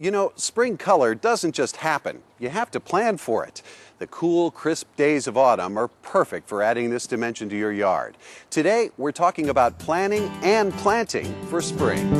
You know, spring color doesn't just happen. You have to plan for it. The cool, crisp days of autumn are perfect for adding this dimension to your yard. Today, we're talking about planning and planting for spring.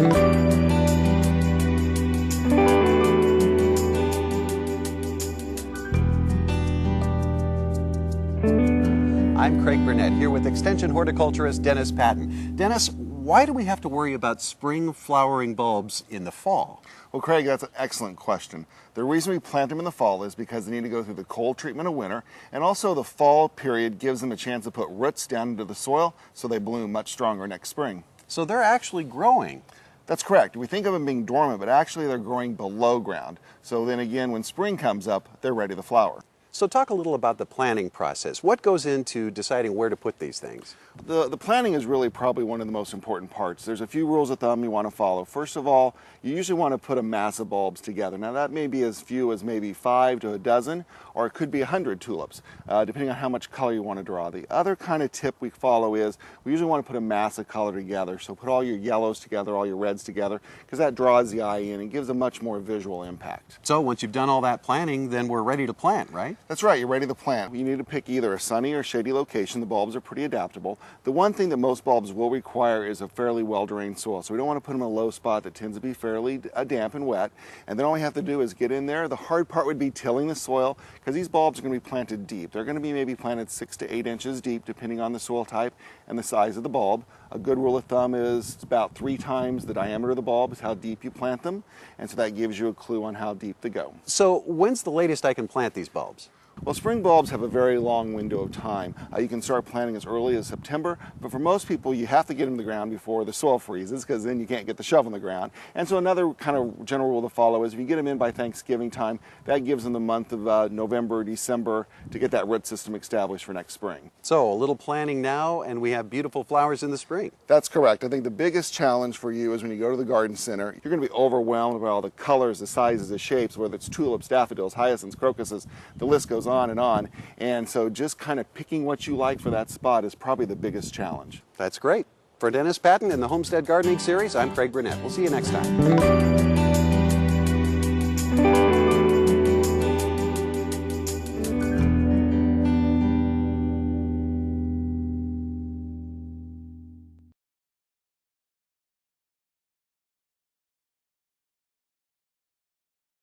I'm Craig Burnett here with Extension horticulturist Dennis Patton. Dennis, why do we have to worry about spring flowering bulbs in the fall? Well, Craig, that's an excellent question. The reason we plant them in the fall is because they need to go through the cold treatment of winter, and also the fall period gives them a chance to put roots down into the soil so they bloom much stronger next spring. So they're actually growing. That's correct. We think of them being dormant, but actually they're growing below ground. So then again, when spring comes up, they're ready to flower. So talk a little about the planning process. What goes into deciding where to put these things? The planning is really probably one of the most important parts. There's a few rules of thumb you want to follow. First of all, you usually want to put a mass of bulbs together. Now that may be as few as maybe 5 to a dozen, or it could be 100 tulips, depending on how much color you want to draw. The other kind of tip we follow is we usually want to put a mass of color together. So put all your yellows together, all your reds together, because that draws the eye in and gives a much more visual impact. So once you've done all that planning, then we're ready to plant, right? That's right, you're ready to plant. You need to pick either a sunny or shady location. The bulbs are pretty adaptable. The one thing that most bulbs will require is a fairly well-drained soil. So we don't want to put them in a low spot that tends to be fairly damp and wet. And then all we have to do is get in there. The hard part would be tilling the soil, because these bulbs are going to be planted deep. They're going to be maybe planted 6 to 8 inches deep, depending on the soil type and the size of the bulb. A good rule of thumb is about 3 times the diameter of the bulb is how deep you plant them. And so that gives you a clue on how deep to go. So when's the latest I can plant these bulbs? Well, spring bulbs have a very long window of time. You can start planting as early as September, but for most people you have to get them in the ground before the soil freezes, because then you can't get the shovel in the ground. And so another kind of general rule to follow is if you get them in by Thanksgiving time, that gives them the month of November, December to get that root system established for next spring. So a little planning now and we have beautiful flowers in the spring. That's correct. I think the biggest challenge for you is when you go to the garden center, you're going to be overwhelmed by all the colors, the sizes, the shapes, whether it's tulips, daffodils, hyacinths, crocuses, the list goes on and on. And so just kind of picking what you like for that spot is probably the biggest challenge. That's great. For Dennis Patton in the Homestead Gardening Series, I'm Craig Burnett. We'll see you next time.